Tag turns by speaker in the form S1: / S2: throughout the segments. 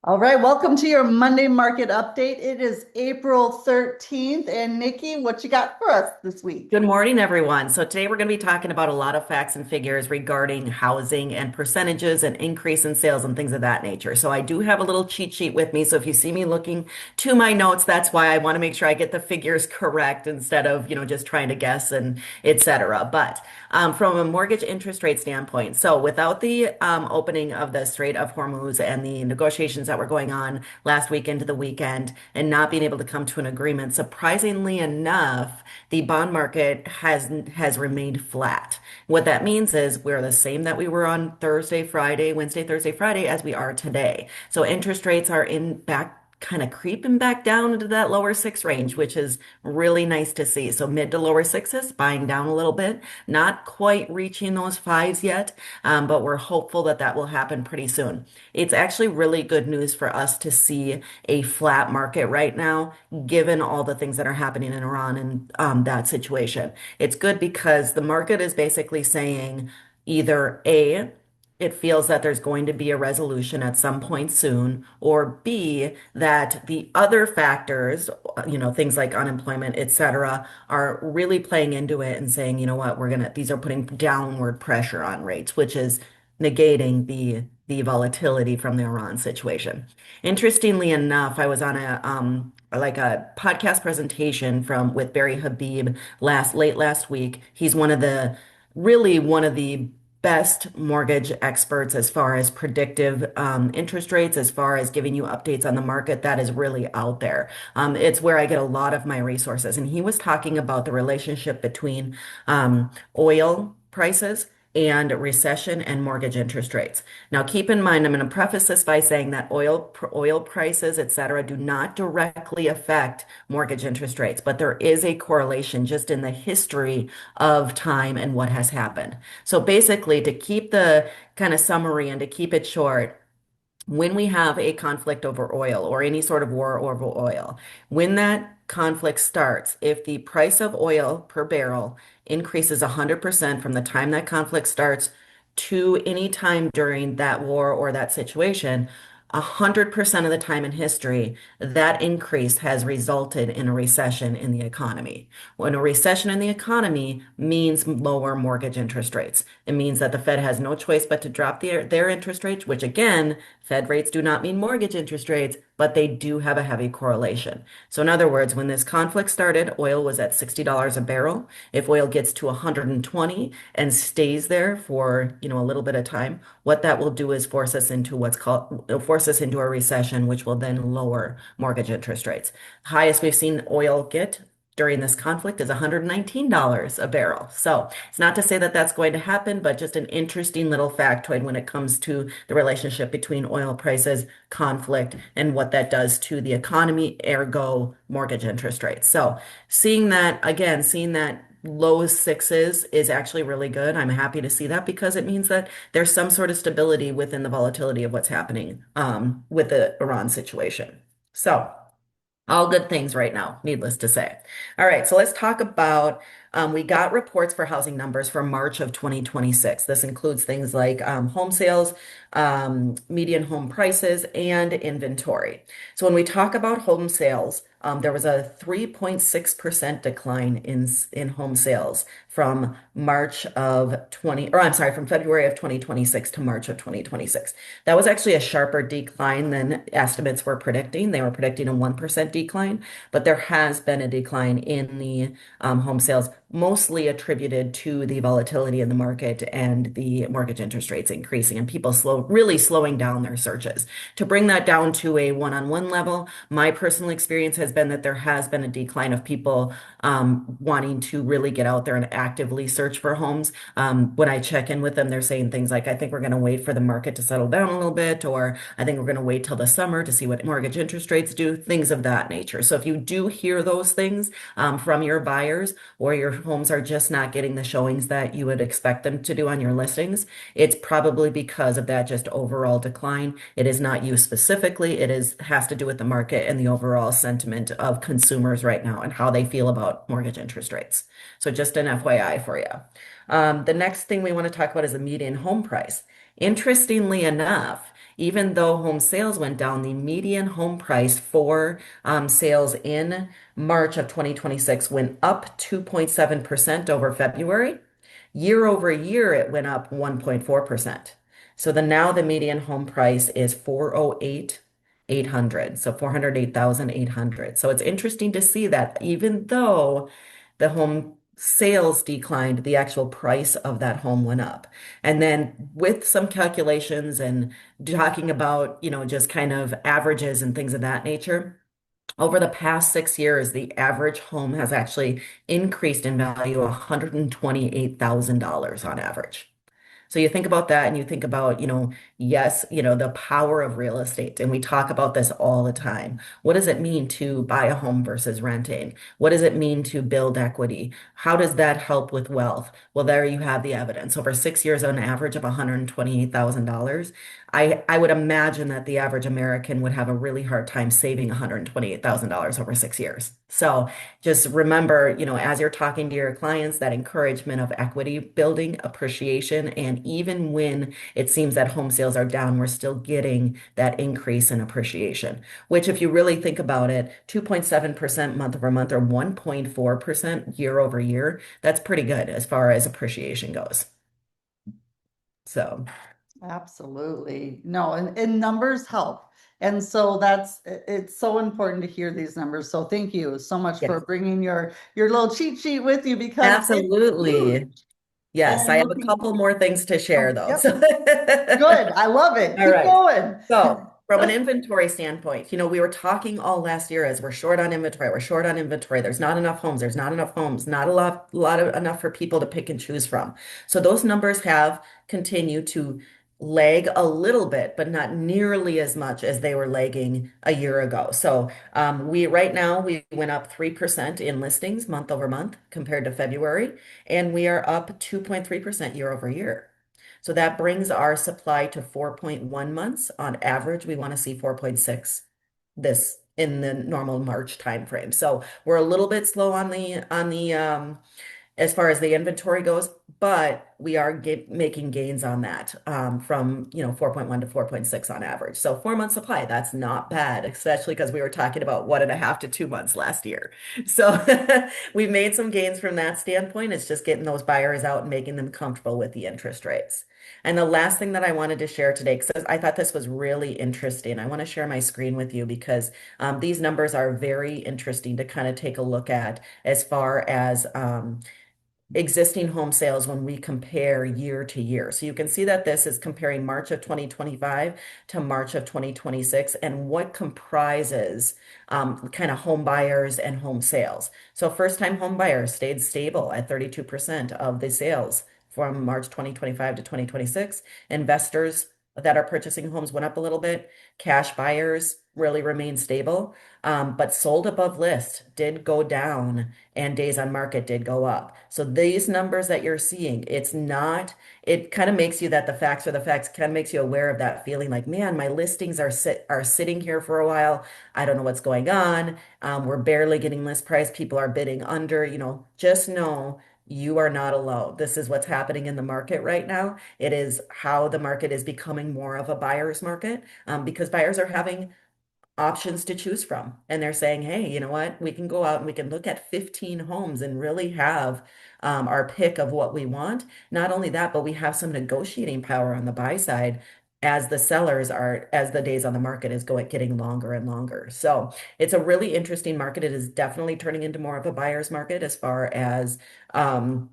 S1: All right, welcome to your Monday market update. It is April 13th. And Nikki, what you got for us this week?
S2: Good morning, everyone. So today we're going to be talking about a lot of facts and figures regarding housing and percentages and increase in sales and things of that nature. So I do have a little cheat sheet with me. So if you see me looking to my notes, that's why I want to make sure I get the figures correct instead of, just trying to guess and et cetera. But from a mortgage interest rate standpoint, so without the opening of the Strait of Hormuz and the negotiations that were going on last week into the weekend and not being able to come to an agreement, surprisingly enough, the bond market has remained flat. What that means is we're the same that we were on Thursday, Friday, Wednesday, Thursday, Friday as we are today. So interest rates are in back kind of creeping back down into that lower six range, which is really nice to see. So mid to lower sixes, buying down a little bit, not quite reaching those fives yet, but we're hopeful that that will happen pretty soon. It's actually really good news for us to see a flat market right now, given all the things that are happening in Iran and that situation. It's good because the market is basically saying either A, it feels that there's going to be a resolution at some point soon, or B, that the other factors, things like unemployment, et cetera, are really playing into it and saying, you know what, these are putting downward pressure on rates, which is negating the volatility from the Iran situation. Interestingly enough, I was on a podcast presentation with Barry Habib late last week. He's really one of the best mortgage experts as far as predictive interest rates, as far as giving you updates on the market. That is really out there. It's where I get a lot of my resources. And he was talking about the relationship between oil prices and recession and mortgage interest rates. Now, keep in mind, I'm going to preface this by saying that oil prices, et cetera, do not directly affect mortgage interest rates, but there is a correlation just in the history of time and what has happened. So basically, to keep the kind of summary and to keep it short, when we have a conflict over oil or any sort of war over oil, when that conflict starts, if the price of oil per barrel increases 100% from the time that conflict starts to any time during that war or that situation, 100% of the time in history, that increase has resulted in a recession in the economy. When a recession in the economy means lower mortgage interest rates. It means that the Fed has no choice but to drop their interest rates, which again, Fed rates do not mean mortgage interest rates, but they do have a heavy correlation. So in other words, when this conflict started, oil was at $60 a barrel. If oil gets to 120 and stays there for, a little bit of time, what that will do is force us into a recession, which will then lower mortgage interest rates. The highest we've seen oil get during this conflict is $119 a barrel. So it's not to say that that's going to happen, but just an interesting little factoid when it comes to the relationship between oil prices, conflict, and what that does to the economy, ergo mortgage interest rates. So seeing that low sixes is actually really good. I'm happy to see that because it means that there's some sort of stability within the volatility of what's happening with the Iran situation. So all good things right now, needless to say. All right, so let's talk about we got reports for housing numbers for March of 2026. This includes things like home sales, median home prices, and inventory. So when we talk about home sales, there was a 3.6% decline in home sales from from February of 2026 to March of 2026. That was actually a sharper decline than estimates were predicting. They were predicting a 1% decline, but there has been a decline in the home sales, mostly attributed to the volatility in the market and the mortgage interest rates increasing and people really slowing down their searches. To bring that down to a one-on-one level, my personal experience has been that there has been a decline of people wanting to really get out there and actively search for homes. When I check in with them, they're saying things like, I think we're going to wait for the market to settle down a little bit, or I think we're going to wait till the summer to see what mortgage interest rates do, things of that nature. So if you do hear those things from your buyers, or your homes are just not getting the showings that you would expect them to do on your listings, it's probably because of that just overall decline. It is not you specifically. Has to do with the market and the overall sentiment of consumers right now and how they feel about mortgage interest rates. So just an FYI for you. The next thing we want to talk about is the median home price. Interestingly enough, Even though home sales went down, the median home price for sales in March of 2026 went up 2.7% over February. Year over year, it went up 1.4%. So now the median home price is 408,800. So 408,800. So it's interesting to see that even though the home sales declined, the actual price of that home went up. And then with some calculations and talking about, just kind of averages and things of that nature, over the past 6 years, the average home has actually increased in value $128,000 on average. So you think about that and you think about, yes, the power of real estate. And we talk about this all the time. What does it mean to buy a home versus renting? What does it mean to build equity? How does that help with wealth? Well, there you have the evidence. Over 6 years, on average of $128,000. I would imagine that the average American would have a really hard time saving $128,000 over 6 years. So just remember, as you're talking to your clients, that encouragement of equity building, appreciation, and even when it seems that home sales are down, we're still getting that increase in appreciation, which if you really think about it, 2.7% month over month or 1.4% year over year, that's pretty good as far as appreciation goes. So,
S1: Absolutely. No, and numbers help. And so it's so important to hear these numbers. So thank you so much for
S2: yes,
S1: bringing your little cheat sheet with you because it's
S2: absolutely.
S1: huge.
S2: Yes, I
S1: And
S2: have a
S1: looking,
S2: couple more things to share
S1: oh,
S2: though.
S1: yep,
S2: So
S1: good. I love it.
S2: all
S1: Keep
S2: right.
S1: going.
S2: So, from an inventory standpoint, we were talking all last year as we're short on inventory. We're short on inventory. There's not enough homes. There's not enough homes. Not a lot of enough for people to pick and choose from. So those numbers have continued to lag a little bit, but not nearly as much as they were lagging a year ago. So we right now we went up 3% in listings month over month compared to February, and we are up 2.3% year over year. So that brings our supply to 4.1 months. On average, we want to see 4.6 this in the normal March timeframe. So we're a little bit slow on the as far as the inventory goes, but we are making gains on that from 4.1 to 4.6 on average. So 4 month supply, that's not bad, especially because we were talking about 1.5 to 2 months last year. So we've made some gains from that standpoint. It's just getting those buyers out and making them comfortable with the interest rates. And the last thing that I wanted to share today, because I thought this was really interesting, I want to share my screen with you because these numbers are very interesting to kind of take a look at as far as existing home sales when we compare year to year. So you can see that this is comparing March of 2025 to March of 2026 and what comprises kind of home buyers and home sales. So first-time home buyers stayed stable at 32% of the sales from March 2025 to 2026. Investors that are purchasing homes went up a little bit. Cash buyers really remained stable, but sold above list did go down and days on market did go up. So these numbers that you're seeing, it kind of makes you that the facts are the facts, kind of makes you aware of that feeling like, man, my listings are sitting here for a while. I don't know what's going on. We're barely getting list price. People are bidding under, just know you are not alone. This is what's happening in the market right now. It is how the market is becoming more of a buyer's market because buyers are having options to choose from. And they're saying, hey, you know what? We can go out and we can look at 15 homes and really have our pick of what we want. Not only that, but we have some negotiating power on the buy side as the days on the market is getting longer and longer. So it's a really interesting market. It is definitely turning into more of a buyer's market as far as um,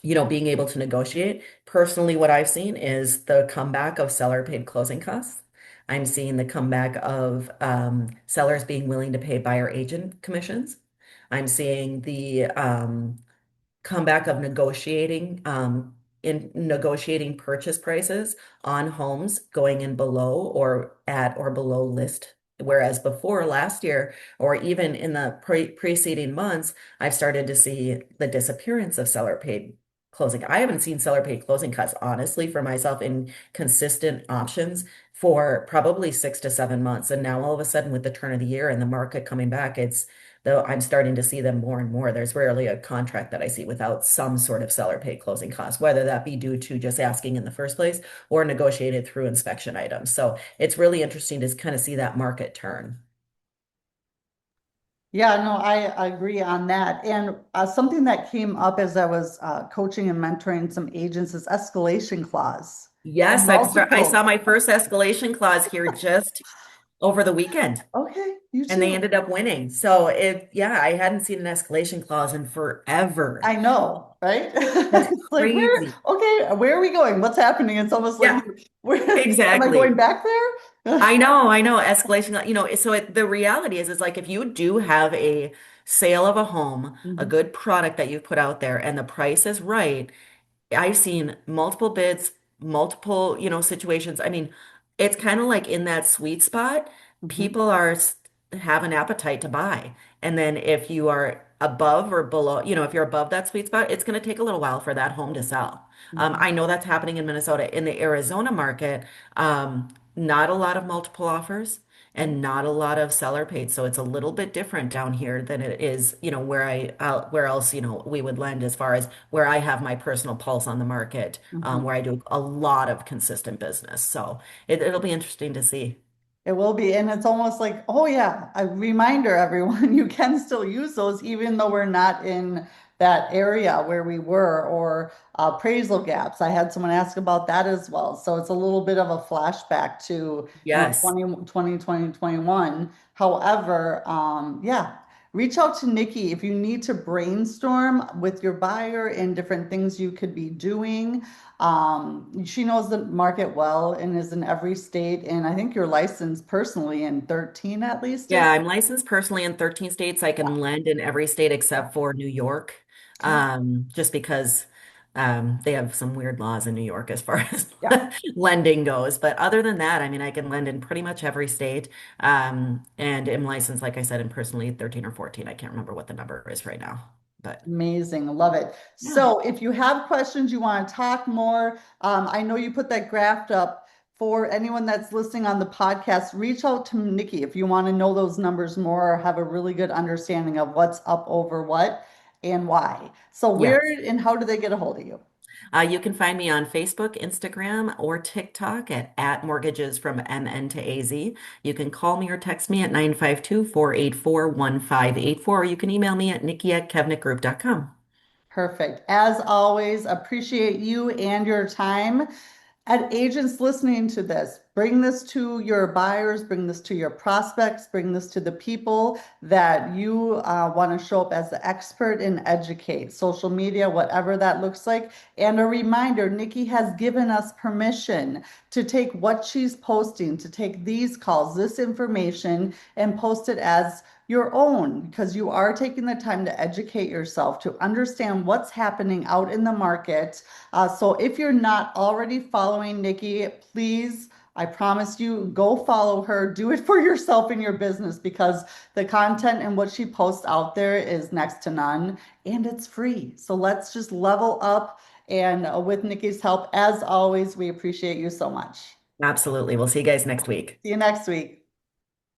S2: being able to negotiate. Personally, what I've seen is the comeback of seller paid closing costs. I'm seeing the comeback of sellers being willing to pay buyer agent commissions. I'm seeing the comeback of negotiating purchase prices on homes going in below or at or below list. Whereas before last year, or even in the preceding months, I've started to see the disappearance of seller paid closing. I haven't seen seller paid closing cuts, honestly, for myself in consistent options for probably 6 to 7 months. And now all of a sudden, with the turn of the year and the market coming back, it's though I'm starting to see them more and more. There's rarely a contract that I see without some sort of seller paid closing costs, whether that be due to just asking in the first place or negotiated through inspection items. So it's really interesting to kind of see that market turn.
S1: Yeah, no, I agree on that. And something that came up as I was coaching and mentoring some agents is escalation clause.
S2: Yes, I saw
S1: Multiple.
S2: my first escalation clause here just over the weekend.
S1: Okay, you
S2: And they
S1: too.
S2: ended up winning. So yeah, I hadn't seen an escalation clause in forever.
S1: I know, right?
S2: That's
S1: It's like,
S2: crazy.
S1: where are we going? What's happening? It's almost like,
S2: Yeah,
S1: where am I going
S2: exactly.
S1: back there?
S2: I know, escalation, so the reality is like if you do have a sale of a home, a
S1: Mhm,
S2: good product that you put out there, and the price is right, I've seen multiple bids, multiple, situations. I mean, it's kind of like in that sweet spot,
S1: mhm,
S2: people have an appetite to buy. And then if you are above or below, if you're above that sweet spot, it's going to take a little while for that home to sell.
S1: mhm,
S2: I know that's happening in Minnesota. In the Arizona market, not a lot of multiple offers
S1: right.
S2: and not a lot of seller paid. So it's a little bit different down here than it is, where else, we would lend as far as where I have my personal pulse on the market,
S1: Mhm.
S2: where I do a lot of consistent business. So it'll be interesting to see.
S1: It will be. And it's almost like, oh yeah, a reminder, everyone, you can still use those even though we're not in that area where we were, or appraisal gaps. I had someone ask about that as well. So it's a little bit of a flashback to,
S2: Yes.
S1: 2021. However, yeah, reach out to Nikki if you need to brainstorm with your buyer and different things you could be doing. She knows the market well and is in every state. And I think you're licensed personally in 13 at least
S2: Yeah,
S1: is.
S2: I'm licensed personally in 13 states. I
S1: Yeah.
S2: can lend in every state except for New York,
S1: Okay.
S2: just because they have some weird laws in New York as far as
S1: Yeah.
S2: lending goes. But other than that, I mean, I can lend in pretty much every state, and am licensed, like I said, in personally 13 or 14. I can't remember what the number is right now, but
S1: Amazing. Love it.
S2: yeah.
S1: So if you have questions, you want to talk more, I know you put that graph up for anyone that's listening on the podcast. Reach out to Nikki if you want to know those numbers more or have a really good understanding of what's up over what and why. So where
S2: Yes.
S1: and how do they get a hold of you?
S2: You can find me on Facebook, Instagram, or TikTok at Mortgages from MN to AZ. You can call me or text me at 952-484-1584, or you can email me at nikki@kevnickgroup.com.
S1: Perfect. As always, appreciate you and your time. And agents listening to this, bring this to your buyers, bring this to your prospects, bring this to the people that you want to show up as the expert and educate. Social media, whatever that looks like. And a reminder, Nikki has given us permission to take what she's posting, to take these calls, this information, and post it as your own, because you are taking the time to educate yourself, to understand what's happening out in the market. So if you're not already following Nikki, please, I promise you, go follow her. Do it for yourself in your business because the content and what she posts out there is next to none and it's free. So let's just level up. And with Nikki's help, as always, we appreciate you so much.
S2: Absolutely. We'll see you guys next week.
S1: See you next week.